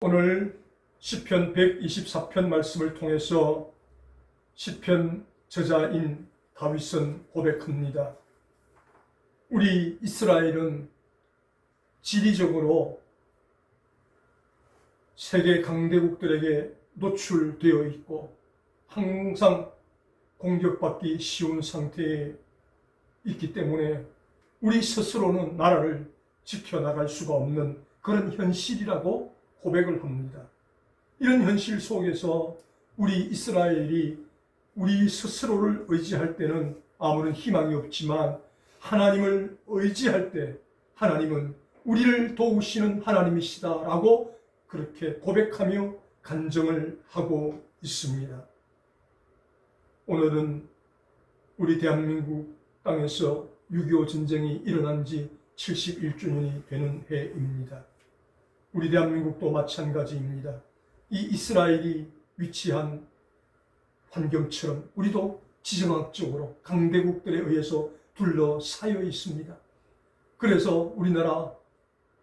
오늘 시편 124편 말씀을 통해서 시편 저자인 다윗은 고백합니다. 우리 이스라엘은 지리적으로 세계 강대국들에게 노출되어 있고 항상 공격받기 쉬운 상태에 있기 때문에 우리 스스로는 나라를 지켜나갈 수가 없는 그런 현실이라고 고백을 합니다. 이런 현실 속에서 우리 이스라엘이 우리 스스로를 의지할 때는 아무런 희망이 없지만 하나님을 의지할 때 하나님은 우리를 도우시는 하나님이시다라고 그렇게 고백하며 간증을 하고 있습니다. 오늘은 우리 대한민국 땅에서 6.25 전쟁이 일어난 지 71주년이 되는 해입니다. 우리 대한민국도 마찬가지입니다. 이 이스라엘이 위치한 환경처럼 우리도 지정학적으로 강대국들에 의해서 둘러싸여 있습니다. 그래서 우리나라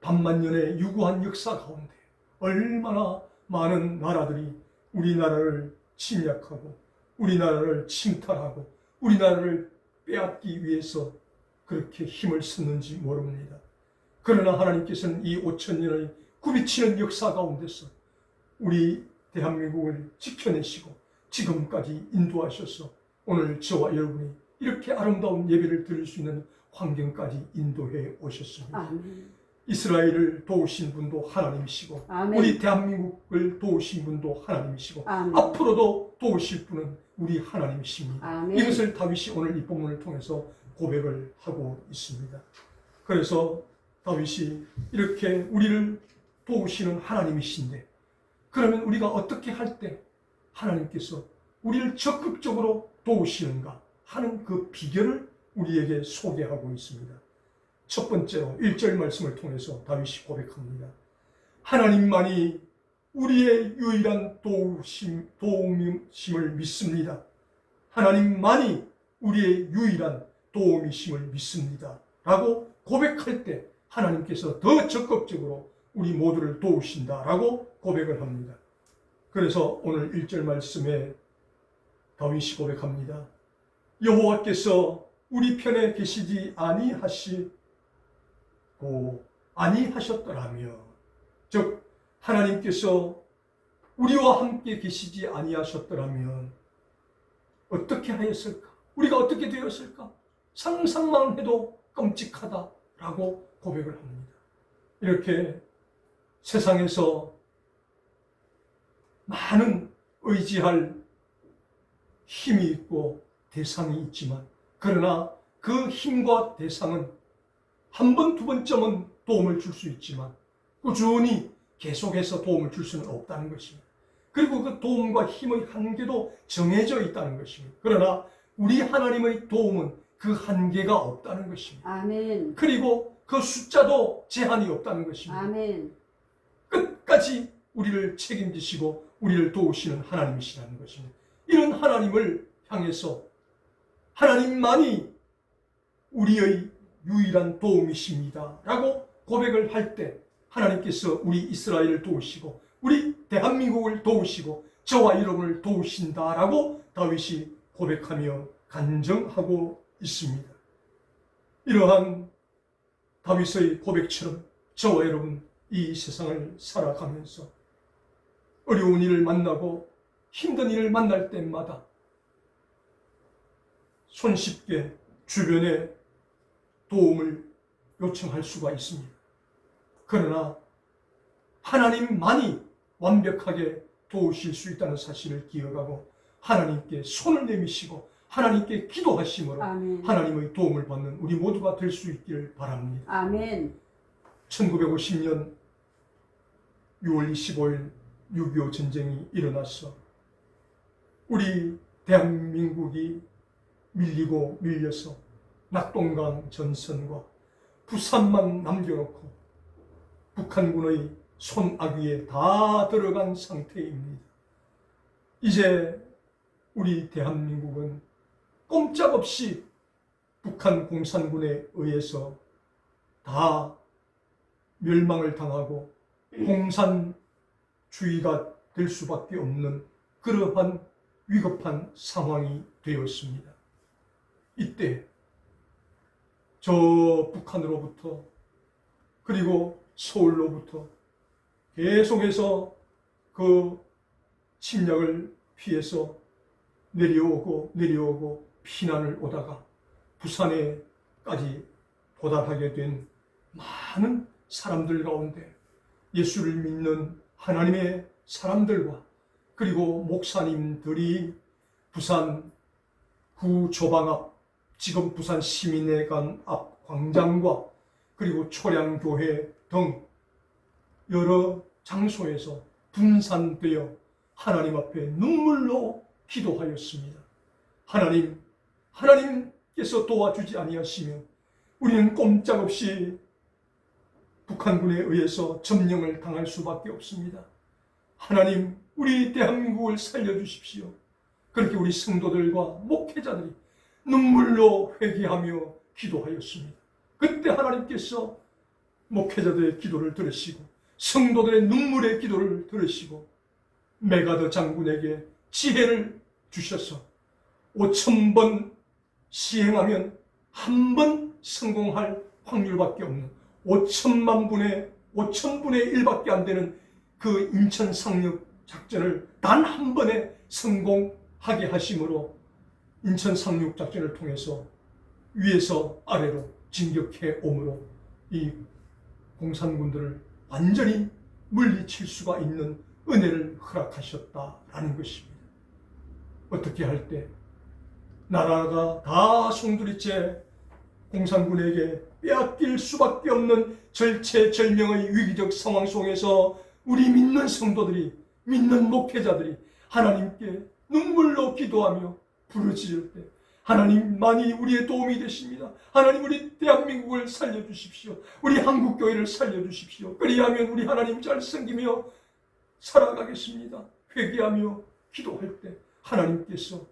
반만년의 유구한 역사 가운데 얼마나 많은 나라들이 우리나라를 침략하고 우리나라를 침탈하고 우리나라를 빼앗기 위해서 그렇게 힘을 썼는지 모릅니다. 그러나 하나님께서는 이 5,000년의 굽이치는 역사 가운데서 우리 대한민국을 지켜내시고 지금까지 인도하셔서 오늘 저와 여러분이 이렇게 아름다운 예배를 드릴 수 있는 환경까지 인도해 오셨습니다. 아멘. 이스라엘을 도우신 분도 하나님이시고 아멘. 우리 대한민국을 도우신 분도 하나님이시고 아멘. 앞으로도 도우실 분은 우리 하나님이십니다. 아멘. 이것을 다윗이 오늘 이 본문을 통해서 고백을 하고 있습니다. 그래서 다윗이 이렇게 우리를 도우시는 하나님이신데 그러면 우리가 어떻게 할 때 하나님께서 우리를 적극적으로 도우시는가 하는 그 비결을 우리에게 소개하고 있습니다. 첫 번째로 1절 말씀을 통해서 다윗이 고백합니다. 하나님만이 우리의 유일한 도움이심을 믿습니다. 하나님만이 우리의 유일한 도움이심을 믿습니다. 라고 고백할 때 하나님께서 더 적극적으로 우리 모두를 도우신다라고 고백을 합니다. 그래서 오늘 1절 말씀에 다윗이 고백합니다. 여호와께서 우리 편에 계시지 아니하셨더라며 즉 하나님께서 우리와 함께 계시지 아니하셨더라면 어떻게 하였을까? 우리가 어떻게 되었을까? 상상만 해도 끔찍하다라고 고백을 합니다. 이렇게 세상에서 많은 의지할 힘이 있고 대상이 있지만 그러나 그 힘과 대상은 한 번, 두 번쯤은 도움을 줄 수 있지만 꾸준히 계속해서 도움을 줄 수는 없다는 것입니다. 그리고 그 도움과 힘의 한계도 정해져 있다는 것입니다. 그러나 우리 하나님의 도움은 그 한계가 없다는 것입니다. 아멘. 그리고 그 숫자도 제한이 없다는 것입니다. 아멘. 끝까지 우리를 책임지시고 우리를 도우시는 하나님이시라는 것입니다. 이런 하나님을 향해서 하나님만이 우리의 유일한 도움이십니다 라고 고백을 할 때 하나님께서 우리 이스라엘을 도우시고 우리 대한민국을 도우시고 저와 여러분을 도우신다라고 다윗이 고백하며 간증하고 있습니다. 이러한 다윗의 고백처럼 저와 여러분 이 세상을 살아가면서 어려운 일을 만나고 힘든 일을 만날 때마다 손쉽게 주변에 도움을 요청할 수가 있습니다. 그러나 하나님만이 완벽하게 도우실 수 있다는 사실을 기억하고 하나님께 손을 내미시고 하나님께 기도하심으로 아멘. 하나님의 도움을 받는 우리 모두가 될 수 있기를 바랍니다. 아멘. 1950년 6월 25일 6.25 전쟁이 일어나서 우리 대한민국이 밀리고 밀려서 낙동강 전선과 부산만 남겨놓고 북한군의 손아귀에 다 들어간 상태입니다. 이제 우리 대한민국은 꼼짝없이 북한 공산군에 의해서 다 멸망을 당하고 공산 주의가 될 수밖에 없는 그러한 위급한 상황이 되었습니다. 이때 저 북한으로부터 그리고 서울로부터 계속해서 그 침략을 피해서 내려오고 피난을 오다가 부산에까지 도달하게 된 많은 사람들 가운데 예수를 믿는 하나님의 사람들과 그리고 목사님들이 부산 구조방 앞, 지금 부산 시민회관 앞 광장과 그리고 초량교회 등 여러 장소에서 분산되어 하나님 앞에 눈물로 기도하였습니다. 하나님께서 도와주지 아니하시면 우리는 꼼짝없이 북한군에 의해서 점령을 당할 수밖에 없습니다. 하나님, 우리 대한민국을 살려주십시오. 그렇게 우리 성도들과 목회자들이 눈물로 회개하며 기도하였습니다. 그때 하나님께서 목회자들의 기도를 들으시고 성도들의 눈물의 기도를 들으시고 메가더 장군에게 지혜를 주셔서 5,000번 시행하면 한 번 성공할 확률밖에 없는 5,000분의 1밖에 안 되는 그 인천 상륙 작전을 단 한 번에 성공하게 하심으로 인천 상륙 작전을 통해서 위에서 아래로 진격해 오므로 이 공산군들을 완전히 물리칠 수가 있는 은혜를 허락하셨다라는 것입니다. 어떻게 할 때 나라가 다 송두리째 공산군에게 빼앗길 수밖에 없는 절체절명의 위기적 상황 속에서 우리 믿는 성도들이, 믿는 목회자들이 하나님께 눈물로 기도하며 부르짖을 때 하나님만이 우리의 도움이 되십니다. 하나님, 우리 대한민국을 살려주십시오. 우리 한국교회를 살려주십시오. 그리하면 우리 하나님 잘 섬기며 살아가겠습니다. 회개하며 기도할 때 하나님께서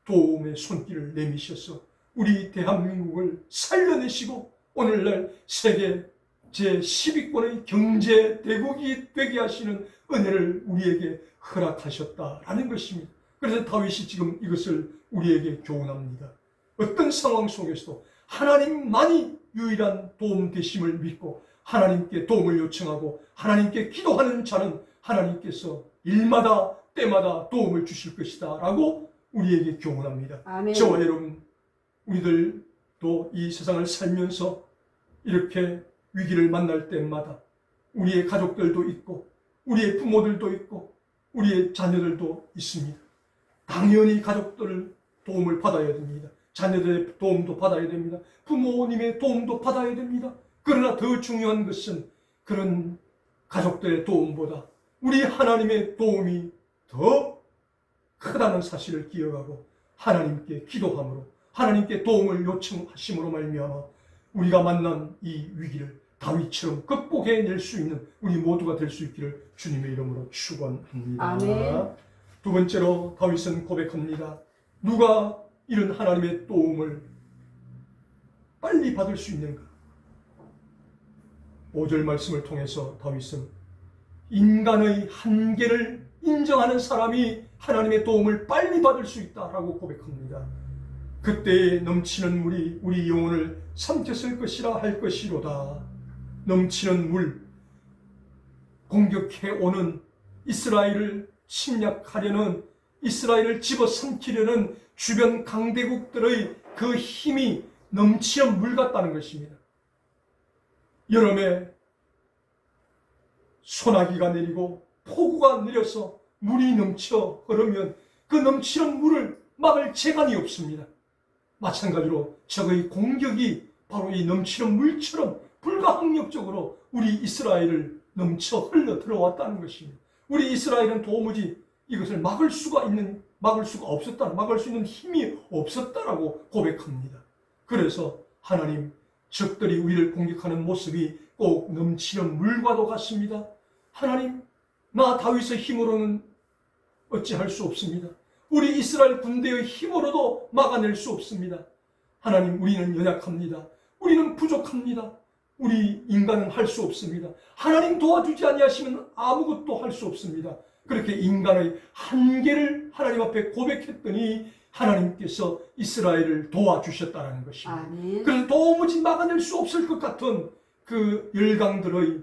도움의 손길을 내미셔서 우리 대한민국을 살려내시고 오늘날 세계 제10위권의 경제대국이 되게 하시는 은혜를 우리에게 허락하셨다라는 것입니다. 그래서 다윗이 지금 이것을 우리에게 교훈합니다. 어떤 상황 속에서도 하나님만이 유일한 도움 되심을 믿고 하나님께 도움을 요청하고 하나님께 기도하는 자는 하나님께서 일마다 때마다 도움을 주실 것이다 라고 우리에게 교훈합니다. 아멘. 저와 여러분, 우리들도 이 세상을 살면서 이렇게 위기를 만날 때마다 우리의 가족들도 있고 우리의 부모들도 있고 우리의 자녀들도 있습니다. 당연히 가족들 도움을 받아야 됩니다. 자녀들의 도움도 받아야 됩니다. 부모님의 도움도 받아야 됩니다. 그러나 더 중요한 것은 그런 가족들의 도움보다 우리 하나님의 도움이 더 크다는 사실을 기억하고 하나님께 기도함으로 하나님께 도움을 요청하심으로 말미암아 우리가 만난 이 위기를 다윗처럼 극복해낼 수 있는 우리 모두가 될 수 있기를 주님의 이름으로 축원합니다. 아멘. 두 번째로 다윗은 고백합니다. 누가 이런 하나님의 도움을 빨리 받을 수 있는가? 5절 말씀을 통해서 다윗은 인간의 한계를 인정하는 사람이 하나님의 도움을 빨리 받을 수 있다라고 고백합니다. 그때에 넘치는 물이 우리 영혼을 삼켰을 것이라 할 것이로다. 넘치는 물, 공격해 오는 이스라엘을 침략하려는, 이스라엘을 집어삼키려는 주변 강대국들의 그 힘이 넘치는 물 같다는 것입니다. 여름에 소나기가 내리고 폭우가 내려서 물이 넘쳐 흐르면 그 넘치는 물을 막을 재간이 없습니다. 마찬가지로 적의 공격이 바로 이 넘치는 물처럼 불가항력적으로 우리 이스라엘을 넘쳐 흘러 들어왔다는 것입니다. 우리 이스라엘은 도무지 이것을 막을 수가 없었다, 막을 수 있는 힘이 없었다라고 고백합니다. 그래서 하나님, 적들이 우리를 공격하는 모습이 꼭 넘치는 물과도 같습니다. 하나님, 나 다윗의 힘으로는 어찌할 수 없습니다. 우리 이스라엘 군대의 힘으로도 막아낼 수 없습니다. 하나님, 우리는 연약합니다. 우리는 부족합니다. 우리 인간은 할 수 없습니다. 하나님 도와주지 아니하시면 아무것도 할 수 없습니다. 그렇게 인간의 한계를 하나님 앞에 고백했더니 하나님께서 이스라엘을 도와주셨다는 것입니다. 아멘. 그래서 도무지 막아낼 수 없을 것 같은 그 열강들의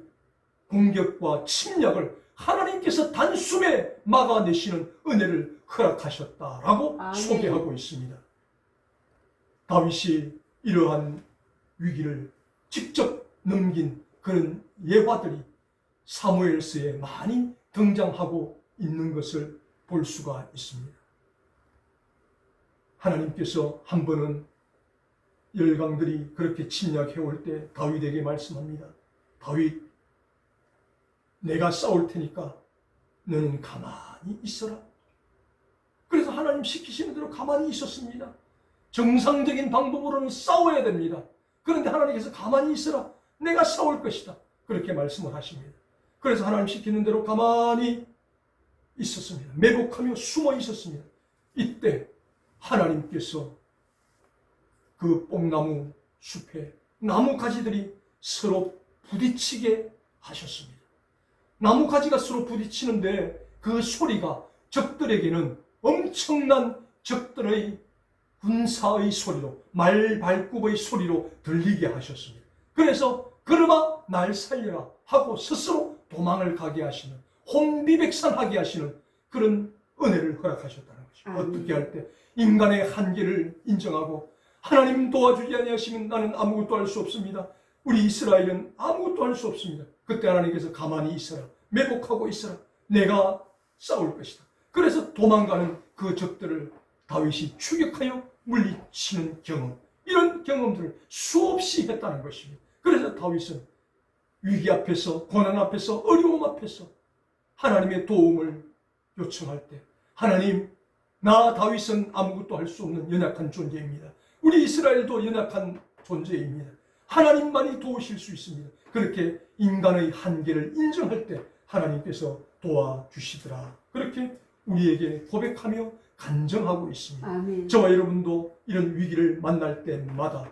공격과 침략을 하나님께서 단숨에 막아내시는 은혜를 허락하셨다라고 아멘. 소개하고 있습니다. 다윗이 이러한 위기를 직접 넘긴 그런 예화들이 사무엘서에 많이 등장하고 있는 것을 볼 수가 있습니다. 하나님께서 한 번은 열강들이 그렇게 침략해올 때 다윗에게 말씀합니다. 다윗, 내가 싸울 테니까 너는 가만히 있어라. 그래서 하나님 시키시는 대로 가만히 있었습니다. 정상적인 방법으로는 싸워야 됩니다. 그런데 하나님께서 가만히 있어라. 내가 싸울 것이다. 그렇게 말씀을 하십니다. 그래서 하나님 시키는 대로 가만히 있었습니다. 매복하며 숨어 있었습니다. 이때 하나님께서 그 뽕나무 숲에 나무 가지들이 서로 부딪히게 하셨습니다. 나무 가지가 서로 부딪히는데 그 소리가 적들에게는 엄청난 적들의 군사의 소리로, 말발굽의 소리로 들리게 하셨습니다. 그래서 그러마 날 살려라 하고 스스로 도망을 가게 하시는, 혼비백산하게 하시는 그런 은혜를 허락하셨다는 것입니다. 어떻게 할 때 인간의 한계를 인정하고 하나님 도와주지 아니하시면 나는 아무것도 할 수 없습니다. 우리 이스라엘은 아무것도 할 수 없습니다. 그때 하나님께서 가만히 있어라. 매복하고 있어라. 내가 싸울 것이다. 그래서 도망가는 그 적들을 다윗이 추격하여 물리치는 경험, 이런 경험들을 수없이 했다는 것입니다. 그래서 다윗은 위기 앞에서, 고난 앞에서, 어려움 앞에서 하나님의 도움을 요청할 때 하나님, 나 다윗은 아무것도 할 수 없는 연약한 존재입니다. 우리 이스라엘도 연약한 존재입니다. 하나님만이 도우실 수 있습니다. 그렇게 인간의 한계를 인정할 때 하나님께서 도와주시더라. 그렇게 우리에게 고백하며 간증하고 있습니다. 아멘. 저와 여러분도 이런 위기를 만날 때마다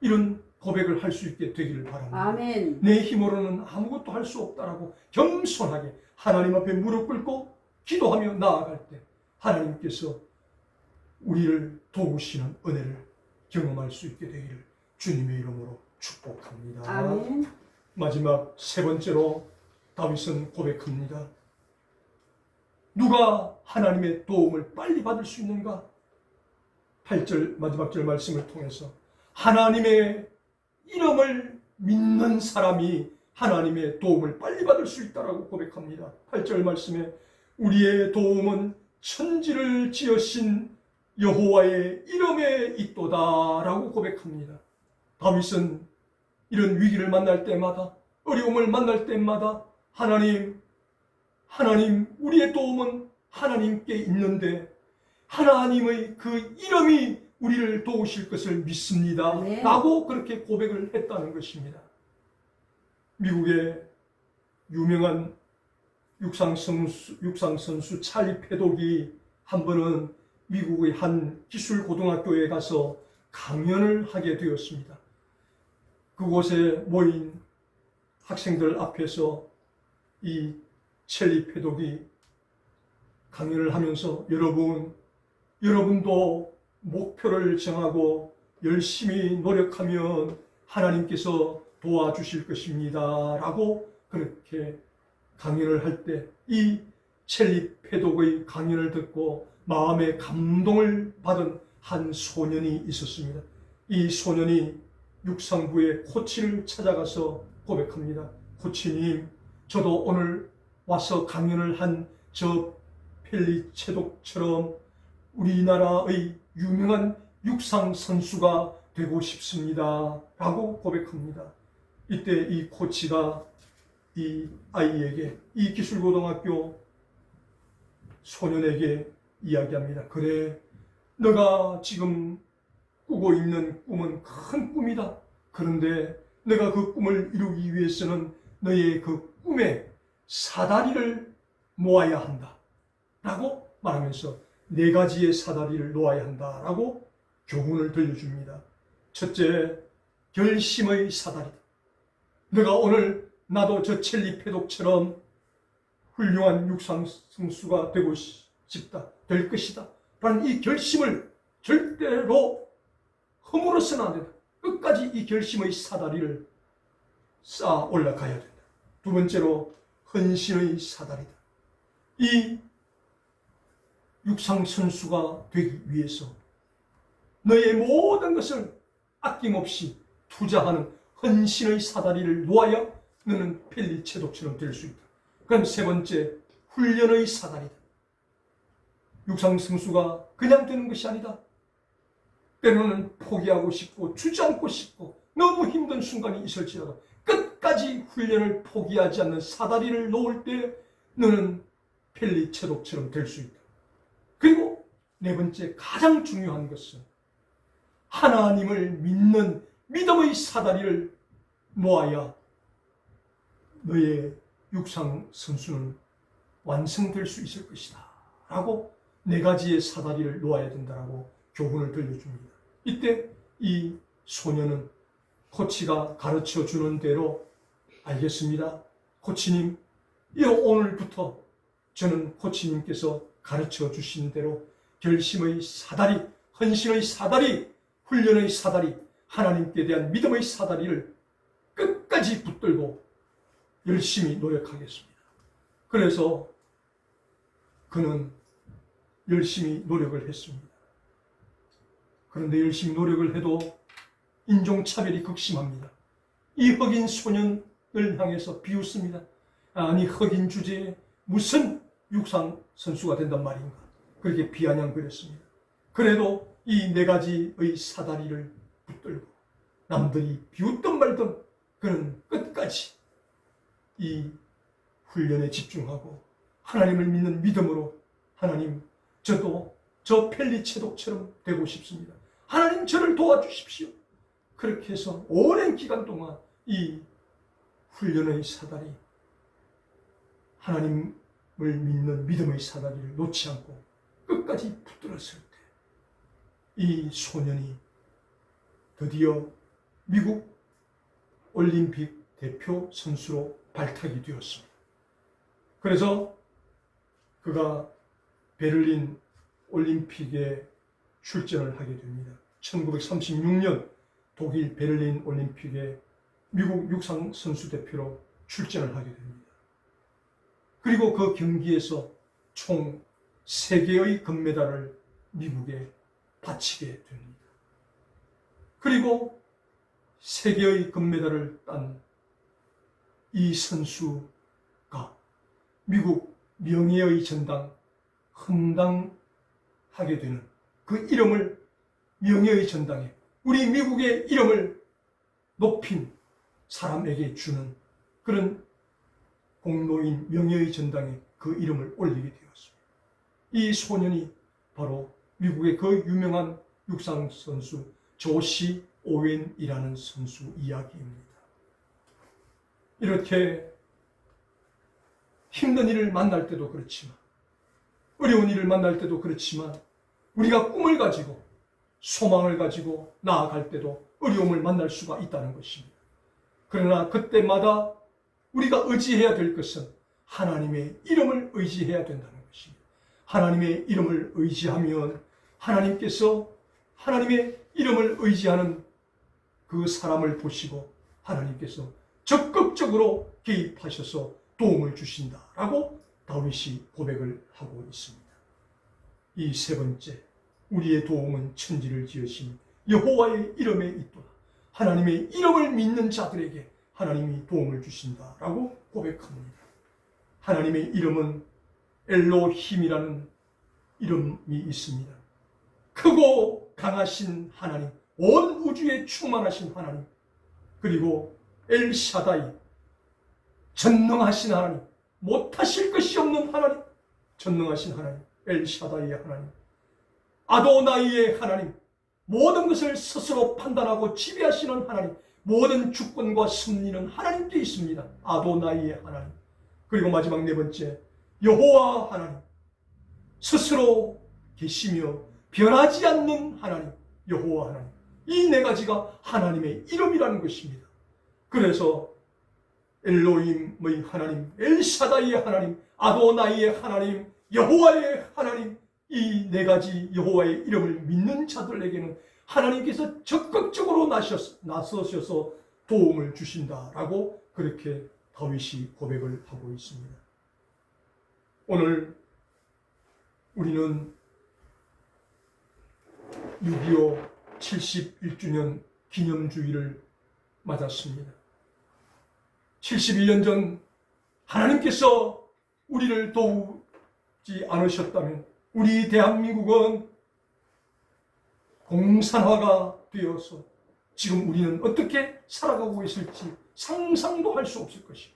이런 고백을 할 수 있게 되기를 바랍니다. 아멘. 내 힘으로는 아무것도 할 수 없다라고 겸손하게 하나님 앞에 무릎 꿇고 기도하며 나아갈 때 하나님께서 우리를 도우시는 은혜를 경험할 수 있게 되기를 주님의 이름으로 축복합니다. 아멘. 마지막 세 번째로 다윗은 고백합니다. 누가 하나님의 도움을 빨리 받을 수 있는가? 8절 마지막 절 말씀을 통해서 하나님의 이름을 믿는 사람이 하나님의 도움을 빨리 받을 수 있다라고 고백합니다. 8절 말씀에 우리의 도움은 천지를 지으신 여호와의 이름에 있도다라고 고백합니다. 다윗은 이런 위기를 만날 때마다, 어려움을 만날 때마다 하나님, 우리의 도움은 하나님께 있는데 하나님의 그 이름이 우리를 도우실 것을 믿습니다. 네. 라고 그렇게 고백을 했다는 것입니다. 미국의 유명한 육상선수 찰리 페독이 한 번은 미국의 한 기술고등학교에 가서 강연을 하게 되었습니다. 그곳에 모인 학생들 앞에서 이 찰리 페독이 강연을 하면서 여러분도 목표를 정하고 열심히 노력하면 하나님께서 도와주실 것입니다. 라고 그렇게 강연을 할 때 이 찰리 페독의 강연을 듣고 마음에 감동을 받은 한 소년이 있었습니다. 이 소년이 육상부의 코치를 찾아가서 고백합니다. 코치님, 저도 오늘 와서 강연을 한 저 찰리 페독처럼 우리나라의 유명한 육상 선수가 되고 싶습니다. 라고 고백합니다. 이때 이 코치가 이 아이에게, 이 기술고등학교 소년에게 이야기합니다. 그래, 너가 지금 꾸고 있는 꿈은 큰 꿈이다. 그런데 너가 그 꿈을 이루기 위해서는 너의 그 꿈에 사다리를 모아야 한다. 라고 말하면서 4가지의 사다리를 놓아야 한다. 라고 교훈을 들려줍니다. 첫째, 결심의 사다리다. 내가 오늘 나도 저 첼리 패독처럼 훌륭한 육상 선수가 되고 싶다, 될 것이다 라는 이 결심을 절대로 허물어서는 안 된다. 끝까지 이 결심의 사다리를 쌓아 올라가야 된다. 두 번째로 헌신의 사다리다. 이 육상 선수가 되기 위해서 너의 모든 것을 아낌없이 투자하는 헌신의 사다리를 놓아야 너는 펠리체독처럼 될 수 있다. 그럼 세 번째, 훈련의 사다리다. 육상 선수가 그냥 되는 것이 아니다. 때로는 포기하고 싶고 주저앉고 싶고 너무 힘든 순간이 있을지라도 끝까지 훈련을 포기하지 않는 사다리를 놓을 때 너는 펠리체독처럼 될 수 있다. 그리고 네 번째, 가장 중요한 것은 하나님을 믿는 믿음의 사다리를 놓아야 너의 육상 선수는 완성될 수 있을 것이다 라고 네 가지의 사다리를 놓아야 된다라고 교훈을 들려줍니다. 이때 이 소녀는 코치가 가르쳐 주는 대로 알겠습니다. 코치님, 오늘부터 저는 코치님께서 가르쳐 주신 대로 결심의 사다리, 헌신의 사다리, 훈련의 사다리, 하나님께 대한 믿음의 사다리를 끝까지 붙들고 열심히 노력하겠습니다. 그래서 그는 열심히 노력을 했습니다. 그런데 열심히 노력을 해도 인종차별이 극심합니다. 이 흑인 소년을 향해서 비웃습니다. 아니, 흑인 주제에 무슨 육상 선수가 된단 말인가, 그렇게 비아냥거렸습니다. 그래도 이 네 가지의 사다리를 붙들고 남들이 비웃든 말든 그는 끝까지 이 훈련에 집중하고 하나님을 믿는 믿음으로, 하나님, 저도 저 펠리체독처럼 되고 싶습니다. 하나님, 저를 도와주십시오. 그렇게 해서 오랜 기간 동안 이 훈련의 사다리, 하나님을 믿는 믿음의 사다리를 놓지 않고 끝까지 붙들었을 때 이 소년이 드디어 미국 올림픽 대표 선수로 발탁이 되었습니다. 그래서 그가 베를린 올림픽에 출전을 하게 됩니다. 1936년 독일 베를린 올림픽에 미국 육상 선수 대표로 출전을 하게 됩니다. 그리고 그 경기에서 총 3개의 금메달을 미국에 바치게 됩니다. 그리고 3개의 금메달을 딴 이 선수가 미국 명예의 전당 헌당하게 되는 그 이름을, 명예의 전당에 우리 미국의 이름을 높인 사람에게 주는 그런 공로인 명예의 전당에 그 이름을 올리게 되었습니다. 이 소년이 바로 미국의 그 유명한 육상 선수 조시 오웬이라는 선수 이야기입니다. 이렇게 힘든 일을 만날 때도 그렇지만, 어려운 일을 만날 때도 그렇지만, 우리가 꿈을 가지고 소망을 가지고 나아갈 때도 어려움을 만날 수가 있다는 것입니다. 그러나 그때마다 우리가 의지해야 될 것은 하나님의 이름을 의지해야 된다는 것입니다. 하나님의 이름을 의지하면 하나님께서 하나님의 이름을 의지하는 그 사람을 보시고 하나님께서 적극적으로 개입하셔서 도움을 주신다라고 다윗이 고백을 하고 있습니다. 이 세 번째, 우리의 도움은 천지를 지으신 여호와의 이름에 있도다. 하나님의 이름을 믿는 자들에게 하나님이 도움을 주신다라고 고백합니다. 하나님의 이름은 엘로힘이라는 이름이 있습니다. 크고 강하신 하나님, 온 우주에 충만하신 하나님, 그리고 엘샤다이, 전능하신 하나님, 못하실 것이 없는 하나님, 전능하신 하나님, 엘샤다이의 하나님, 아도나이의 하나님, 모든 것을 스스로 판단하고 지배하시는 하나님, 모든 주권과 승리는 하나님께 있습니다. 아도나이의 하나님. 그리고 마지막 네 번째, 여호와 하나님, 스스로 계시며 변하지 않는 하나님, 여호와 하나님. 이 네 가지가 하나님의 이름이라는 것입니다. 그래서 엘로힘의 하나님, 엘샤다이의 하나님, 아도나이의 하나님, 여호와의 하나님, 이 네 가지 여호와의 이름을 믿는 자들에게는 하나님께서 적극적으로 나서셔서 도움을 주신다라고 그렇게 다윗이 고백을 하고 있습니다. 오늘 우리는 6.25 71주년 기념주의를 맞았습니다. 71년 전 하나님께서 우리를 도우지 않으셨다면 우리 대한민국은 공산화가 되어서 지금 우리는 어떻게 살아가고 있을지 상상도 할 수 없을 것입니다.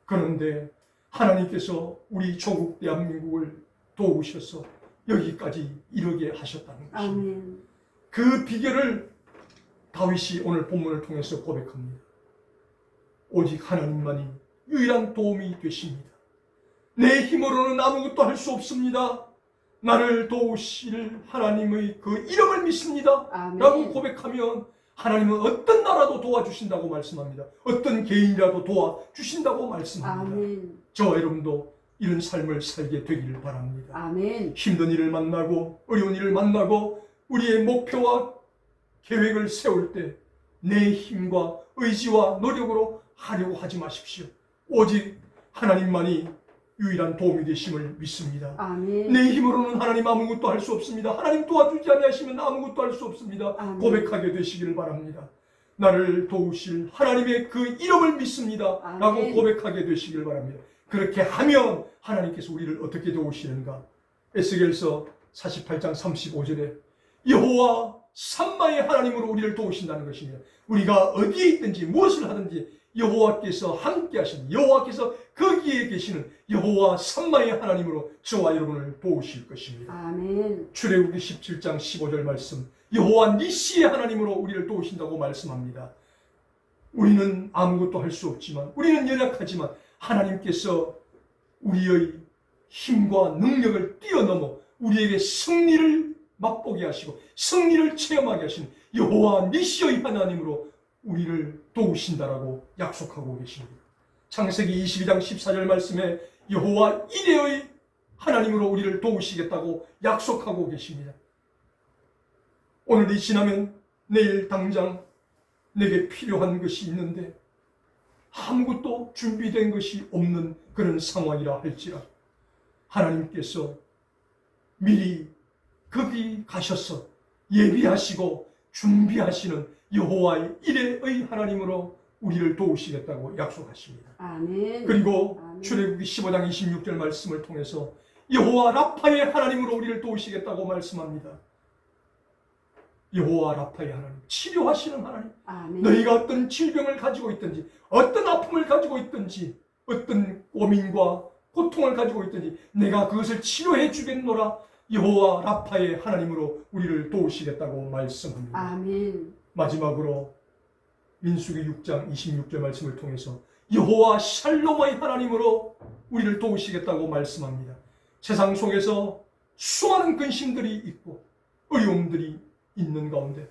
그런데 하나님께서 우리 조국 대한민국을 도우셔서 여기까지 이르게 하셨다는 것입니다. 아멘. 그 비결을 다윗이 오늘 본문을 통해서 고백합니다. 오직 하나님만이 유일한 도움이 되십니다. 내 힘으로는 아무것도 할 수 없습니다. 나를 도우실 하나님의 그 이름을 믿습니다. 아멘. 라고 고백하면 하나님은 어떤 나라도 도와주신다고 말씀합니다. 어떤 개인이라도 도와주신다고 말씀합니다. 아멘. 저와 여러분도 이런 삶을 살게 되기를 바랍니다. 아멘. 힘든 일을 만나고 어려운 일을 만나고 우리의 목표와 계획을 세울 때 내 힘과 의지와 노력으로 하려고 하지 마십시오. 오직 하나님만이 유일한 도움이 되심을 믿습니다. 아멘. 내 힘으로는 하나님 아무것도 할 수 없습니다. 하나님 도와주지 아니하시면 아무것도 할 수 없습니다. 아멘. 고백하게 되시기를 바랍니다. 나를 도우실 하나님의 그 이름을 믿습니다. 아멘. 라고 고백하게 되시기를 바랍니다. 그렇게 하면 하나님께서 우리를 어떻게 도우시는가? 에스겔서 48장 35절에 여호와 삼마의 하나님으로 우리를 도우신다는 것입니다. 우리가 어디에 있든지 무엇을 하든지 여호와께서 함께 하시는, 여호와께서 거기에 계시는 여호와 삼마의 하나님으로 저와 여러분을 도우실 것입니다. 아멘. 출애굽기 17장 15절 말씀, 여호와 니시의 하나님으로 우리를 도우신다고 말씀합니다. 우리는 아무것도 할 수 없지만, 우리는 연약하지만 하나님께서 우리의 힘과 능력을 뛰어넘어 우리에게 승리를 맛보게 하시고 승리를 체험하게 하시는 여호와 니시의 하나님으로 우리를 도우신다라고 약속하고 계십니다. 창세기 22장 14절 말씀에 여호와 이레의 하나님으로 우리를 도우시겠다고 약속하고 계십니다. 오늘이 지나면 내일 당장 내게 필요한 것이 있는데 아무것도 준비된 것이 없는 그런 상황이라 할지라 하나님께서 미리 거기 가셔서 예비하시고 준비하시는 여호와의 이레의 하나님으로 우리를 도우시겠다고 약속하십니다. 아멘. 그리고 아멘. 출애굽기 15장 26절 말씀을 통해서 여호와 라파의 하나님으로 우리를 도우시겠다고 말씀합니다. 여호와 라파의 하나님, 치료하시는 하나님. 아멘. 너희가 어떤 질병을 가지고 있든지 어떤 아픔을 가지고 있든지 어떤 고민과 고통을 가지고 있든지 내가 그것을 치료해 주겠노라. 여호와 라파의 하나님으로 우리를 도우시겠다고 말씀합니다. 아멘. 마지막으로 민수기 6장 26절 말씀을 통해서 여호와 샬롬의 하나님으로 우리를 도우시겠다고 말씀합니다. 세상 속에서 수많은 근심들이 있고 어려움들이 있는 가운데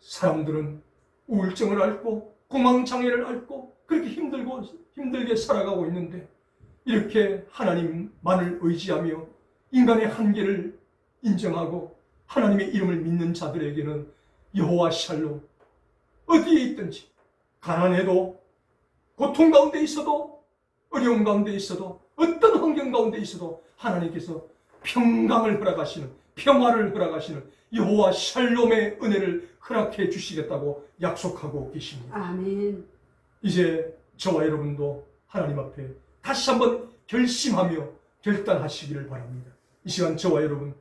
사람들은 우울증을 앓고 공황장애를 앓고 그렇게 힘들게 살아가고 있는데 이렇게 하나님만을 의지하며 인간의 한계를 인정하고 하나님의 이름을 믿는 자들에게는 여호와 샬롬, 어디에 있든지 가난해도 고통 가운데 있어도 어려움 가운데 있어도 어떤 환경 가운데 있어도 하나님께서 평강을 허락하시는, 평화를 허락하시는 여호와 샬롬의 은혜를 허락해 주시겠다고 약속하고 계십니다. 아멘. 이제 저와 여러분도 하나님 앞에 다시 한번 결심하며 결단하시기를 바랍니다. 이 시간 저와 여러분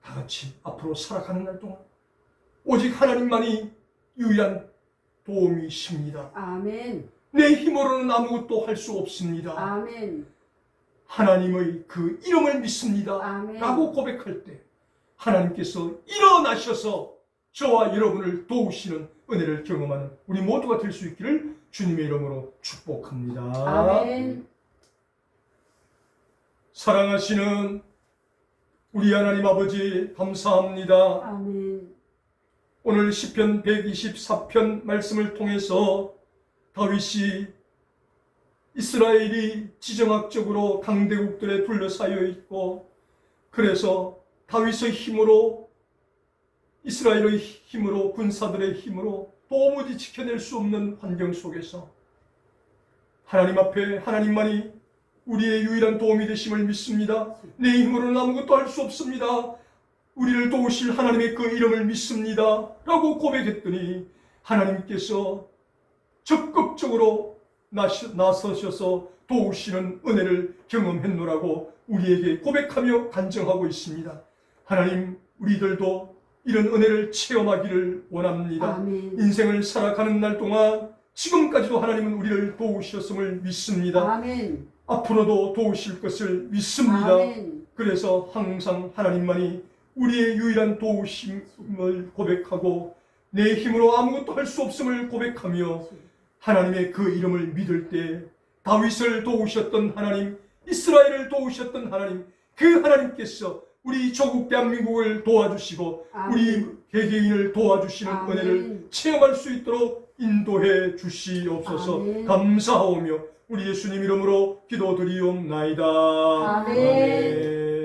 다 같이 앞으로 살아가는 날 동안 오직 하나님만이 유일한 도움이십니다. 아멘. 내 힘으로는 아무것도 할 수 없습니다. 아멘. 하나님의 그 이름을 믿습니다. 아멘. 라고 고백할 때 하나님께서 일어나셔서 저와 여러분을 도우시는 은혜를 경험하는 우리 모두가 될 수 있기를 주님의 이름으로 축복합니다. 아멘. 사랑하시는 우리 하나님 아버지 감사합니다. 아멘. 오늘 시편 124편 말씀을 통해서 다윗이 이스라엘이 지정학적으로 강대국들에 둘러싸여 있고, 그래서 다윗의 힘으로, 이스라엘의 힘으로, 군사들의 힘으로 도무지 지켜낼 수 없는 환경 속에서 하나님 앞에 하나님만이 우리의 유일한 도움이 되심을 믿습니다. 내 힘으로는 아무것도 할 수 없습니다. 우리를 도우실 하나님의 그 이름을 믿습니다 라고 고백했더니 하나님께서 적극적으로 나서셔서 도우시는 은혜를 경험했노라고 우리에게 고백하며 간증하고 있습니다. 하나님, 우리들도 이런 은혜를 체험하기를 원합니다. 아멘. 인생을 살아가는 날 동안 지금까지도 하나님은 우리를 도우셨음을 믿습니다. 아멘. 앞으로도 도우실 것을 믿습니다. 아멘. 그래서 항상 하나님만이 우리의 유일한 도우심을 고백하고 내 힘으로 아무것도 할 수 없음을 고백하며 하나님의 그 이름을 믿을 때 다윗을 도우셨던 하나님, 이스라엘을 도우셨던 하나님, 그 하나님께서 우리 조국 대한민국을 도와주시고 우리 개개인을 도와주시는 아멘. 은혜를 체험할 수 있도록 인도해 주시옵소서. 아멘. 감사하오며 우리 예수님 이름으로 기도드리옵나이다. 아멘. 아멘.